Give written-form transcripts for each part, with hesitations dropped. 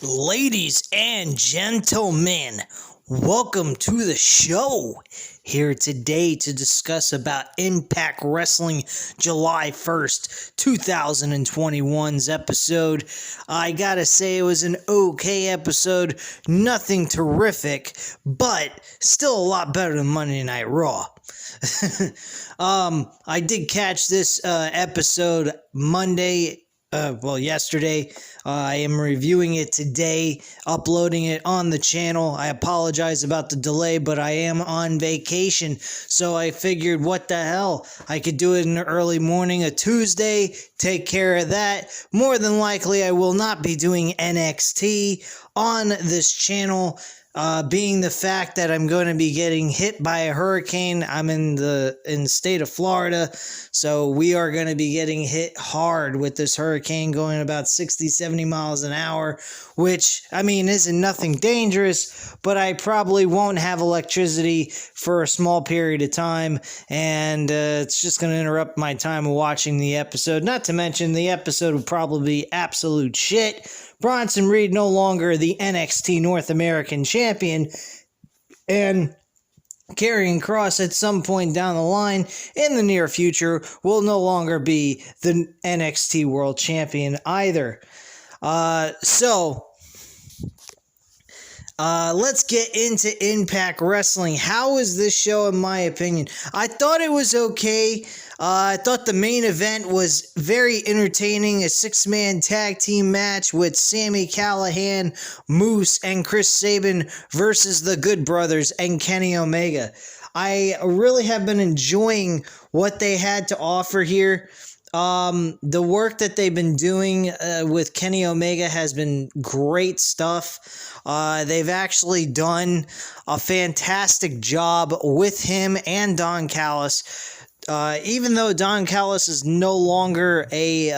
Ladies and gentlemen, welcome to the show. Here today to discuss about Impact Wrestling July 1st, 2021's episode. I gotta say it was an okay episode, nothing terrific, but still a lot better than Monday Night Raw. I did catch this episode yesterday. I am reviewing it today, uploading it on the channel. I apologize about the delay, but I am on vacation, so I figured, what the hell? I could do it in the early morning, a Tuesday, take care of that. More than likely, I will not be doing NXT on this channel. Being the fact that I'm going to be getting hit by a hurricane. I'm in the state of Florida, so we are going to be getting hit hard with this hurricane going about 60, 70 miles an hour, which, I mean, isn't nothing dangerous, but I probably won't have electricity for a small period of time, and it's just going to interrupt my time of watching the episode. Not to mention, the episode will probably be absolute shit. Bronson Reed no longer the NXT North American Champion, and Karrion Kross at some point down the line in the near future will no longer be the NXT World Champion either. Let's get into Impact Wrestling. How was this show, in my opinion? I thought it was okay. I thought the main event was very entertaining. A six-man tag team match with Sami Callihan, Moose, and Chris Sabin versus the Good Brothers and Kenny Omega. I really have been enjoying what they had to offer here. The work that they've been doing with Kenny Omega has been great stuff. They've actually done a fantastic job with him and Don Callis. Even though Don Callis is no longer a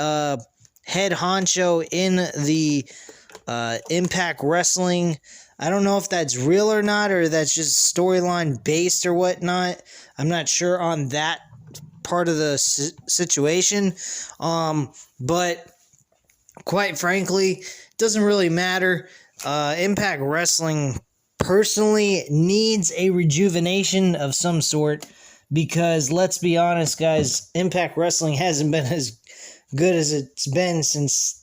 head honcho in the Impact Wrestling, I don't know if that's real or not, or that's just storyline based or whatnot. I'm not sure on that part of the situation, but quite frankly, it doesn't really matter. Impact Wrestling personally needs a rejuvenation of some sort, because let's be honest, guys, Impact Wrestling hasn't been as good as it's been since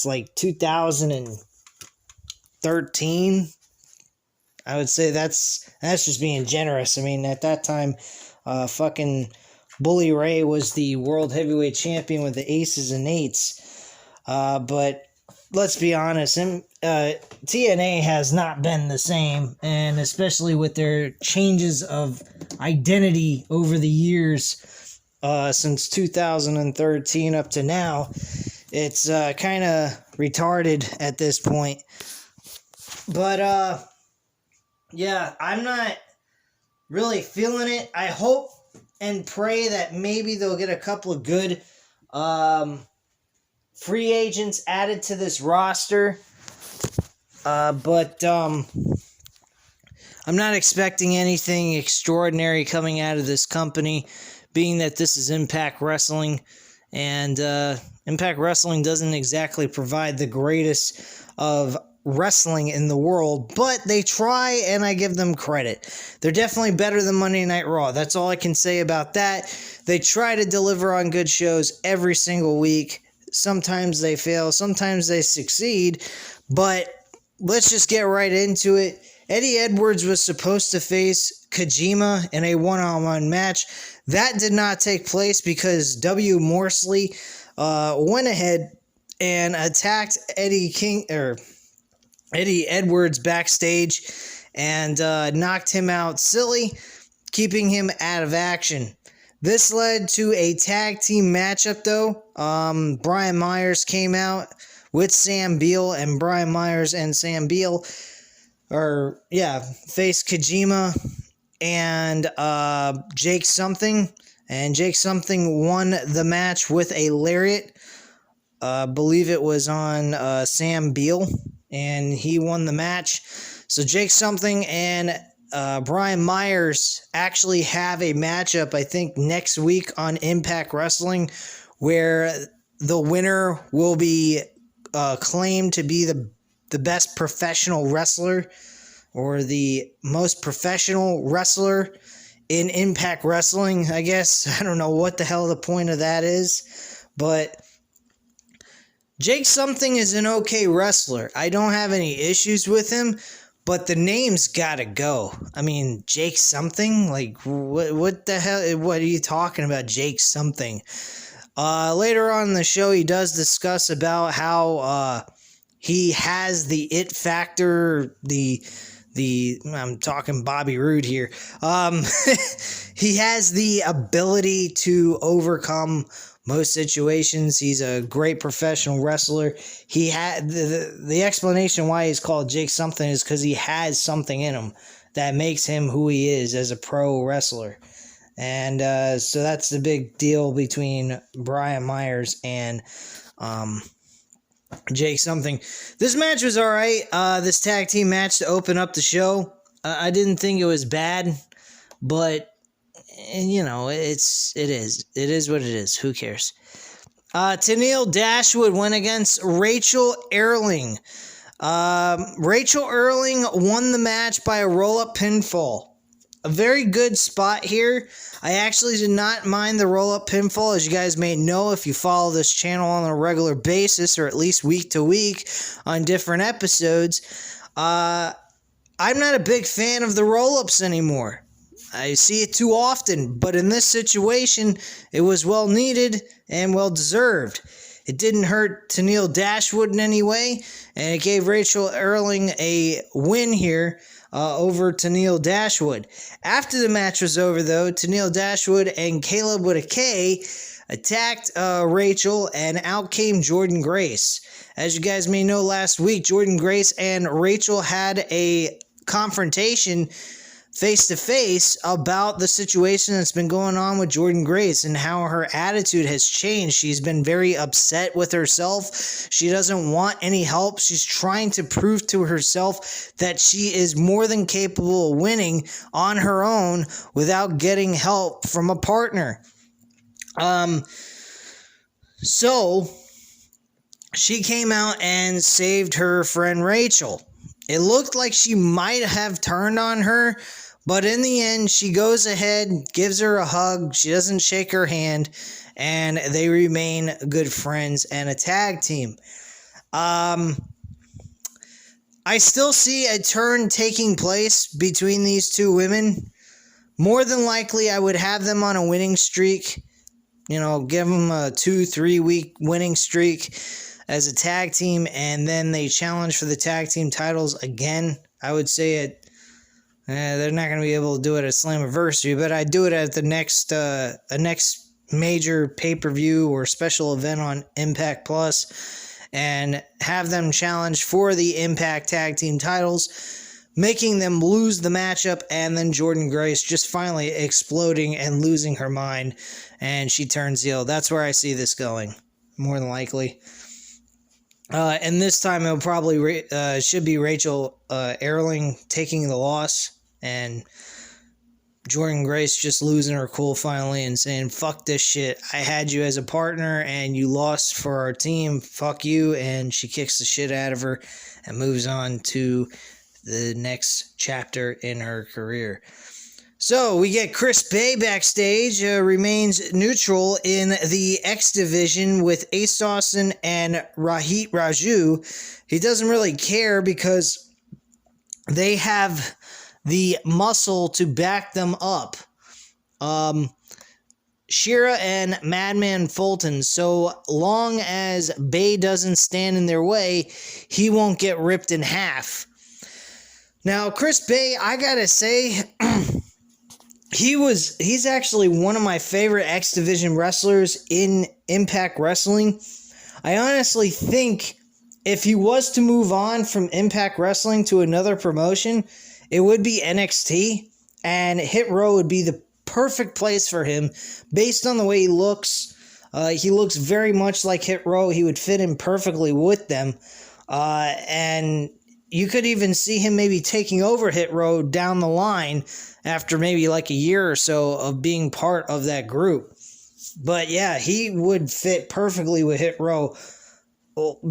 like 2013. I would say that's just being generous. I mean, at that time, fucking Bully Ray was the World Heavyweight Champion with the Aces and Eights. But let's be honest, TNA has not been the same, and especially with their changes of identity over the years, since 2013 up to now, it's kind of retarded at this point. But yeah, I'm not really feeling it. I hope and pray that maybe they'll get a couple of good free agents added to this roster. But I'm not expecting anything extraordinary coming out of this company, being that this is Impact Wrestling, and Impact Wrestling doesn't exactly provide the greatest of wrestling in the world, but they try, and I give them credit. They're definitely better than Monday Night Raw. That's all I can say about that. They try to deliver on good shows every single week. Sometimes they fail, sometimes they succeed, but let's just get right into it. Eddie Edwards was supposed to face Kojima in a one-on-one match. That did not take place because W. Morsley went ahead and attacked Eddie Edwards backstage and knocked him out silly, keeping him out of action. This led to a tag team matchup, though. Brian Myers came out with Sam Beal, and Brian Myers and Sam Beal faced Kojima and Jake Something. And Jake Something won the match with a lariat. Believe it was on Sam Beal, and he won the match. So Jake Something and Brian Myers actually have a matchup, I think, next week on Impact Wrestling, where the winner will be claimed to be the best professional wrestler, or the most professional wrestler in Impact Wrestling, I guess. I don't know what the hell the point of that is, but Jake Something is an okay wrestler. I don't have any issues with him, but the name's gotta go. I mean, Jake Something? Like, what the hell? What are you talking about, Jake Something? Later on in the show, he does discuss about how he has the it factor, I'm talking Bobby Roode here. He has the ability to overcome most situations. He's a great professional wrestler. He had the explanation why he's called Jake Something is because he has something in him that makes him who he is as a pro wrestler. And so that's the big deal between Brian Myers and Jake Something. This match was all right. This tag team match to open up the show, I didn't think it was bad, but you know, it is what it is. Who cares? Tennille Dashwood went against Rachel Erling. Rachel Erling won the match by a roll-up pinfall. A very good spot here. I actually did not mind the roll-up pinfall, as you guys may know if you follow this channel on a regular basis, or at least week to week on different episodes. I'm not a big fan of the roll-ups anymore. I see it too often, but in this situation, it was well needed and well deserved. It didn't hurt Tennille Dashwood in any way, and it gave Rachel Erling a win here over Tennille Dashwood. After the match was over, though, Tennille Dashwood and Caleb with a K attacked Rachel, and out came Jordynne Grace. As you guys may know, last week, Jordynne Grace and Rachel had a confrontation face-to-face about the situation that's been going on with Jordynne Grace and how her attitude has changed. She's been very upset with herself. She doesn't want any help. She's trying to prove to herself that she is more than capable of winning on her own without getting help from a partner. So she came out and saved her friend Rachel. It looked like she might have turned on her, but in the end, she goes ahead, gives her a hug, she doesn't shake her hand, and they remain good friends and a tag team. I still see a turn taking place between these two women. More than likely, I would have them on a winning streak. You know, give them a 2-3 week winning streak as a tag team, and then they challenge for the tag team titles again. I would say they're not going to be able to do it at Slammiversary, but I'd do it at the next major pay-per-view or special event on Impact Plus, and have them challenge for the Impact tag team titles, making them lose the matchup, and then Jordynne Grace just finally exploding and losing her mind, and she turns heel. That's where I see this going, more than likely. And this time it'll probably should be Rachel Erling taking the loss, and Jordynne Grace just losing her cool finally and saying, fuck this shit. I had you as a partner and you lost for our team. Fuck you. And she kicks the shit out of her and moves on to the next chapter in her career. So we get Chris Bay backstage, remains neutral in the X division with Ace Dawson and Rohit Raju. He doesn't really care because they have the muscle to back them up. Shira and Madman Fulton, so long as Bay doesn't stand in their way, he won't get ripped in half. Now, Chris Bay, I gotta say, he's actually one of my favorite X Division wrestlers in Impact Wrestling. I honestly think if he was to move on from Impact Wrestling to another promotion, it would be NXT, and Hit Row would be the perfect place for him based on the way he looks. He looks very much like Hit Row. He would fit in perfectly with them. And you could even see him maybe taking over Hit Row down the line after maybe like a year or so of being part of that group. But yeah, he would fit perfectly with Hit Row.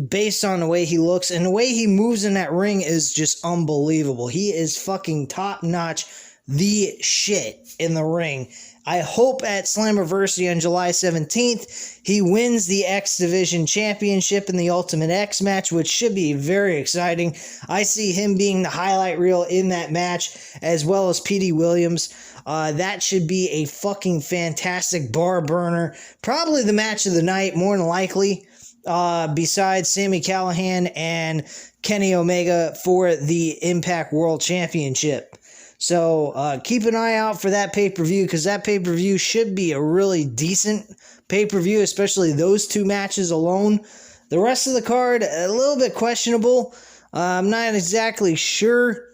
based on the way he looks and the way he moves in that ring is just unbelievable. He is fucking top notch, the shit in the ring. I hope at Slammiversary on July 17th, he wins the X Division Championship in the Ultimate X match, which should be very exciting. I see him being the highlight reel in that match, as well as Petey Williams. That should be a fucking fantastic bar burner. Probably the match of the night, more than likely, besides Sami Callihan and Kenny Omega for the Impact World Championship. So keep an eye out for that pay-per-view, because that pay-per-view should be a really decent pay-per-view, especially those two matches alone. The rest of the card, a little bit questionable. I'm not exactly sure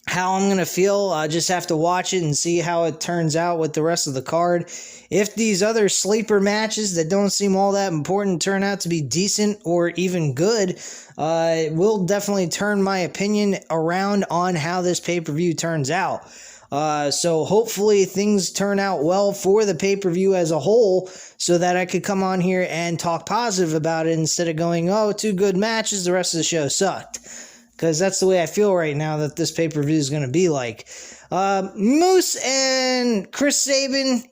how I'm going to feel. I just have to watch it and see how it turns out with the rest of the card. If these other sleeper matches that don't seem all that important turn out to be decent or even good, it will definitely turn my opinion around on how this pay-per-view turns out. So hopefully things turn out well for the pay-per-view as a whole, so that I could come on here and talk positive about it instead of going, oh, 2 good matches, the rest of the show sucked. Because that's the way I feel right now that this pay-per-view is going to be like. Moose and Chris Sabin,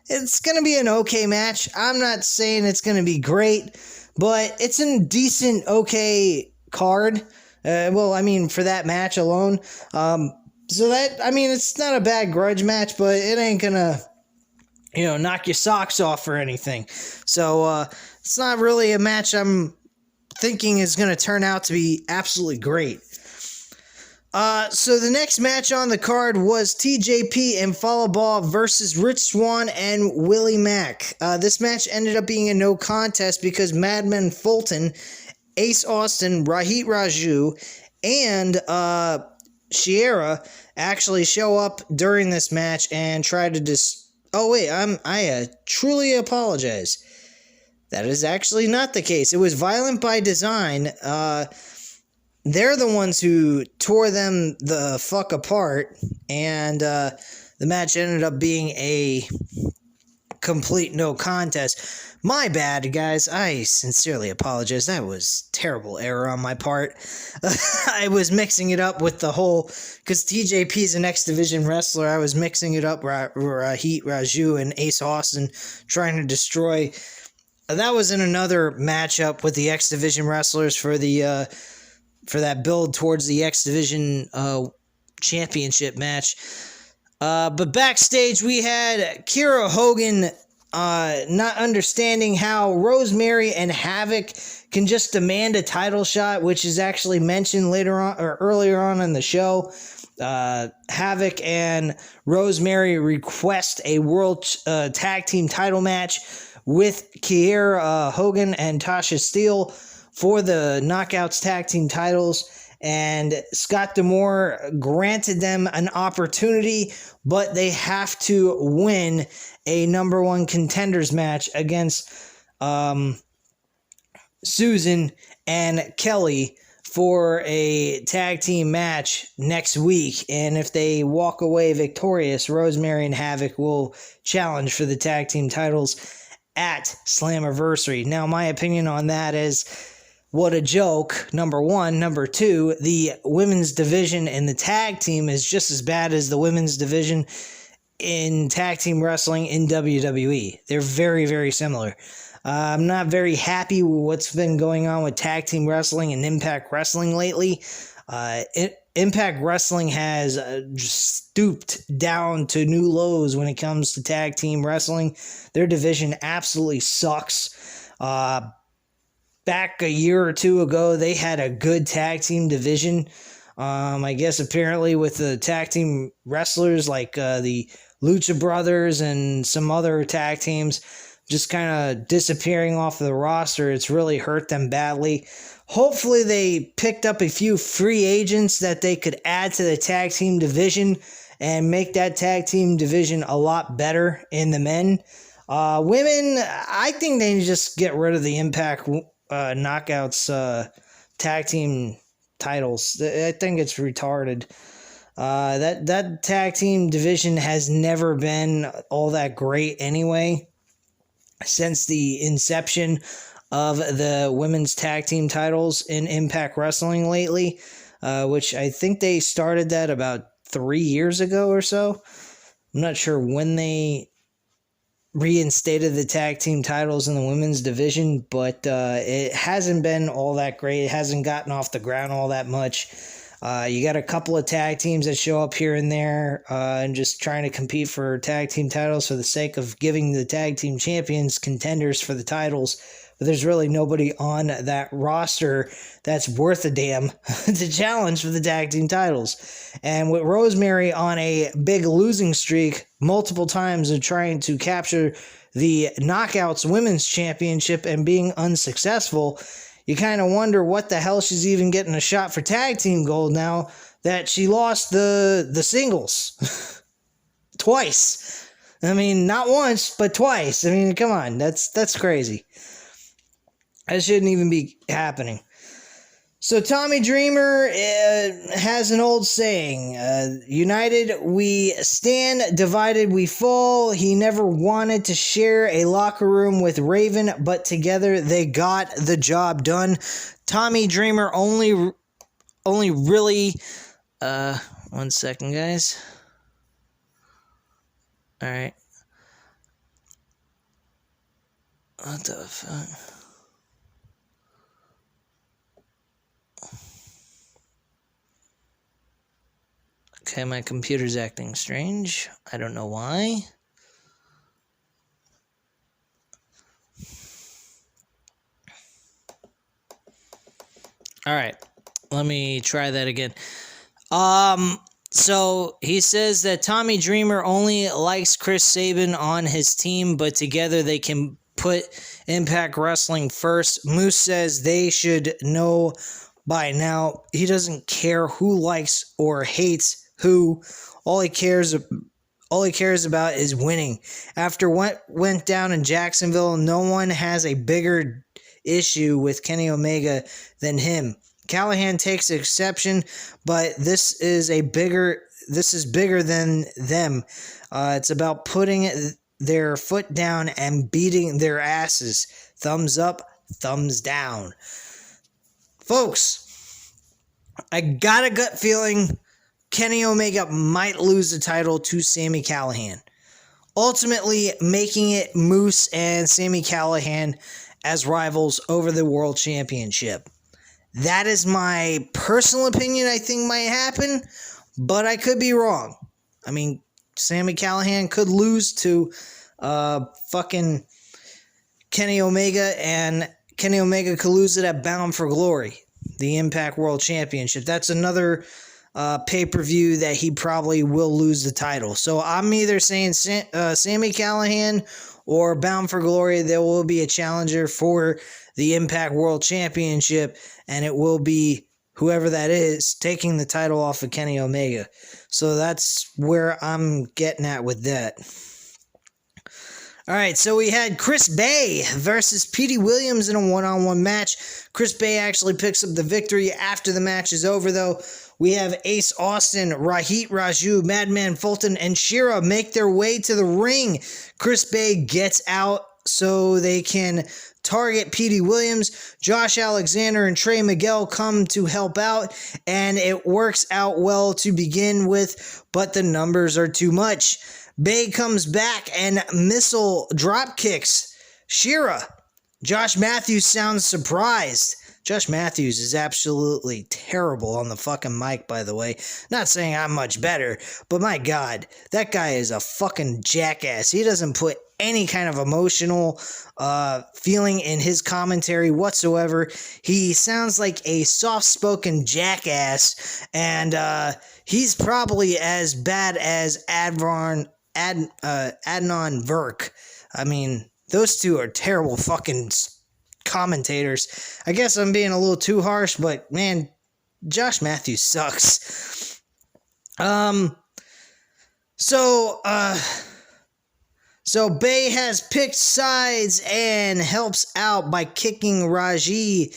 it's going to be an okay match. I'm not saying it's going to be great, but it's a decent, okay card. Well, I mean, for that match alone. So that, I mean, it's not a bad grudge match, but it ain't going to, knock your socks off or anything. So, it's not really a match I'm thinking is going to turn out to be absolutely great. So the next match on the card was TJP and Fallah versus Rich Swann and Willie Mack. This match ended up being a no contest because Madman Fulton, Ace Austin, Rohit Raju, and Shiera actually show up during this match and try to Oh wait, I truly apologize. That is actually not the case. It was Violent by Design. They're the ones who tore them the fuck apart, and the match ended up being a complete no contest. My bad, guys. I sincerely apologize. That was terrible error on my part. I was mixing it up with the whole, because TJP is an X Division wrestler. I was mixing it up with Rohit Raju and Ace Austin trying to destroy. That was in another matchup with the X Division wrestlers for that build towards the X Division championship match. But backstage we had Kiera Hogan not understanding how Rosemary and Havoc can just demand a title shot, which is actually mentioned later on or earlier on in the show. Havoc and Rosemary request a world tag team title match with Kiera Hogan and Tasha Steele for the Knockouts tag team titles, and Scott D'Amore granted them an opportunity, but they have to win a number 1 contenders match against Susan and Kelly for a tag team match next week, and if they walk away victorious, Rosemary and Havoc will challenge for the tag team titles at Slammiversary. Now, my opinion on that is, what a joke, number 1. Number 2, the women's division in the tag team is just as bad as the women's division in tag team wrestling in WWE. They're very, very similar. I'm not very happy with what's been going on with tag team wrestling and Impact Wrestling lately. Impact Wrestling has stooped down to new lows when it comes to tag team wrestling. Their division absolutely sucks. Back a year or 2 ago, they had a good tag team division. I guess apparently with the tag team wrestlers like the Lucha Brothers and some other tag teams just kind of disappearing off the roster, it's really hurt them badly. Hopefully they picked up a few free agents that they could add to the tag team division and make that tag team division a lot better in the men. Women, I think they just get rid of the Impact Knockouts tag team titles. I think it's retarded. That tag team division has never been all that great anyway. Since the inception of the women's tag team titles in Impact Wrestling lately, which I think they started that about 3 years ago or so. I'm not sure when they reinstated the tag team titles in the women's division, but it hasn't been all that great. It hasn't gotten off the ground all that much. You got a couple of tag teams that show up here and there and just trying to compete for tag team titles for the sake of giving the tag team champions contenders for the titles. But there's really nobody on that roster that's worth a damn to challenge for the tag team titles. And with Rosemary on a big losing streak multiple times of trying to capture the Knockouts Women's Championship and being unsuccessful, you kind of wonder what the hell she's even getting a shot for tag team gold now that she lost the singles twice. I mean, not once, but twice. I mean, come on, that's crazy. That shouldn't even be happening. So Tommy Dreamer has an old saying, united we stand, divided we fall. He never wanted to share a locker room with Raven, but together they got the job done. Tommy Dreamer only really, 1 second, guys. All right. What the fuck? Okay, my computer's acting strange. I don't know why. Alright, let me try that again. So he says that Tommy Dreamer only likes Chris Sabin on his team, but together they can put Impact Wrestling first. Moose says they should know by now. He doesn't care who likes or hates who. All he cares about is winning. After what went down in Jacksonville, no one has a bigger issue with Kenny Omega than him. Callahan takes exception, but this is bigger than them. It's about putting their foot down and beating their asses. Thumbs up, thumbs down. Folks, I got a gut feeling Kenny Omega might lose the title to Sami Callihan, ultimately making it Moose and Sami Callihan as rivals over the World Championship. That is my personal opinion. I think might happen, but I could be wrong. I mean, Sami Callihan could lose to fucking Kenny Omega, and Kenny Omega could lose it at Bound for Glory, the Impact World Championship. That's another pay-per-view that he probably will lose the title. So I'm either saying Sami Callihan or Bound for Glory, there will be a challenger for the Impact World Championship, and it will be whoever that is taking the title off of Kenny Omega. So that's where I'm getting at with that. All right, so we had Chris Bay versus Petey Williams in a one-on-one match. Chris Bay actually picks up the victory after the match is over, though. We have Ace Austin, Rahit Raju, Madman Fulton, and Shera make their way to the ring. Chris Bay gets out so they can target Petey Williams. Josh Alexander and Trey Miguel come to help out, and it works out well to begin with, but the numbers are too much. Bay comes back and missile drop kicks Shera. Josh Matthews sounds surprised. Josh Matthews is absolutely terrible on the fucking mic, by the way. Not saying I'm much better, but my God, that guy is a fucking jackass. He doesn't put any kind of emotional feeling in his commentary whatsoever. He sounds like a soft-spoken jackass, and he's probably as bad as Adnan Virk. I mean, those two are terrible fucking commentators. I guess I'm being a little too harsh, but man, Josh Matthews sucks. So Bay has picked sides and helps out by kicking Raji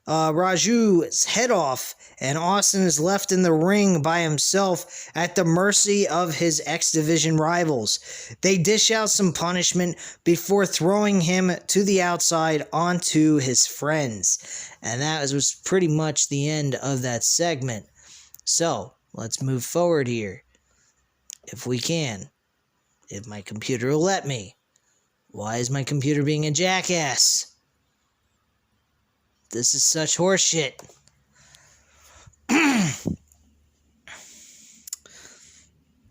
Raju's head off, and Austin is left in the ring by himself at the mercy of his X Division rivals. They dish out some punishment before throwing him to the outside onto his friends. And that was pretty much the end of that segment. So, let's move forward here. If we can. If my computer will let me. Why is my computer being a jackass? This is such horseshit.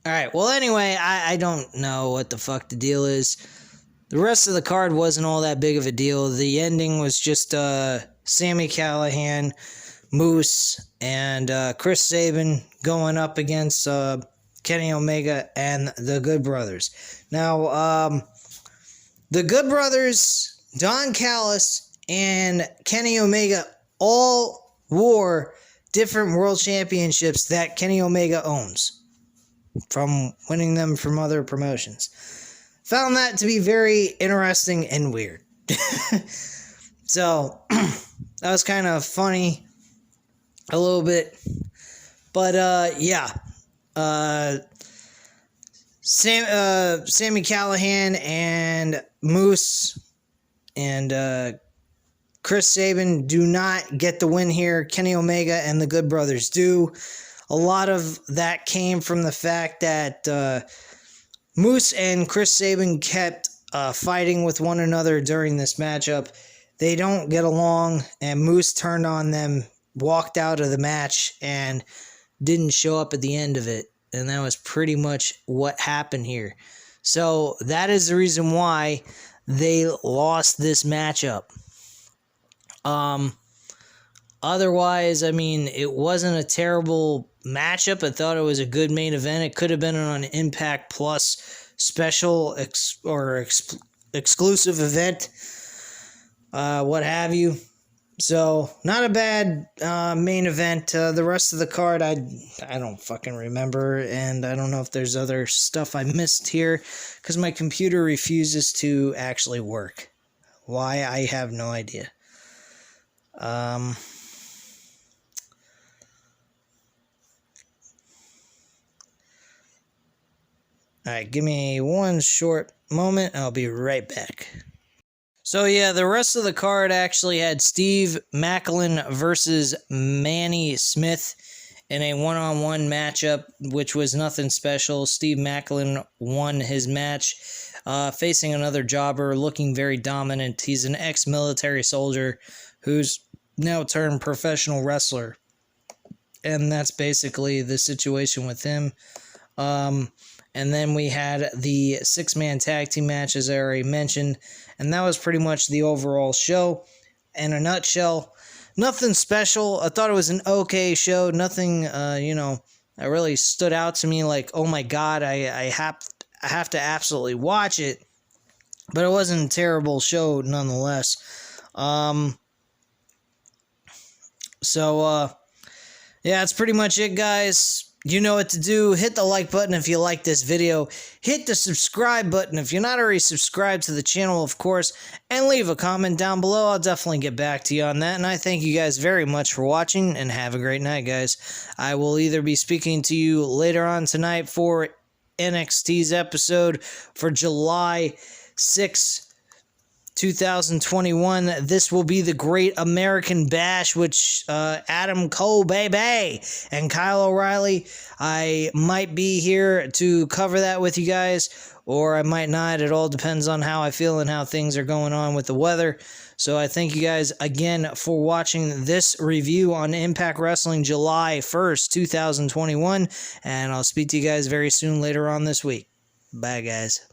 Alright, well anyway, I don't know what the fuck the deal is. The rest of the card wasn't all that big of a deal. The ending was just Sami Callihan, Moose, and Chris Sabin going up against Kenny Omega and the Good Brothers. Now, the Good Brothers, Don Callis, and Kenny Omega all wore different world championships that Kenny Omega owns from winning them from other promotions. Found that to be very interesting and weird. So, that was kind of funny a little bit. But, yeah. Sami Callihan and Moose and Chris Sabin do not get the win here. Kenny Omega and the Good Brothers do. A lot of that came from the fact that Moose and Chris Sabin kept fighting with one another during this matchup. They don't get along, and Moose turned on them, walked out of the match, and didn't show up at the end of it. And that was pretty much what happened here. So that is the reason why they lost this matchup. Otherwise, I mean, it wasn't a terrible matchup. I thought it was a good main event. It could have been on an Impact Plus special exclusive event, what have you. So, not a bad main event. The rest of the card, I don't fucking remember, and I don't know if there's other stuff I missed here, because my computer refuses to actually work. Why, I have no idea. Alright, give me one short moment. I'll be right back. So yeah, the rest of the card actually had Steve Maclin versus Manny Smith in a one-on-one matchup, which was nothing special. Steve Maclin won his match, facing another jobber, looking very dominant. He's an ex-military soldier who's now turned professional wrestler. And that's basically the situation with him. And then we had the six-man tag team match, as I already mentioned. And that was pretty much the overall show. In a nutshell, nothing special. I thought it was an okay show. Nothing, that really stood out to me like, oh my god, I have to absolutely watch it. But it wasn't a terrible show nonetheless. Yeah, that's pretty much it, guys. You know what to do. Hit the like button if you like this video. Hit the subscribe button if you're not already subscribed to the channel, of course. And leave a comment down below. I'll definitely get back to you on that. And I thank you guys very much for watching. And have a great night, guys. I will either be speaking to you later on tonight for NXT's episode for July 6th. 2021. This will be the Great American Bash, which Adam Cole, baby, and Kyle O'Reilly. I might be here to cover that with you guys, or I might not. It all depends on how I feel and how things are going on with the weather. So I thank you guys again for watching this review on Impact Wrestling July 1st, 2021, and I'll speak to you guys very soon later on this week. Bye, guys.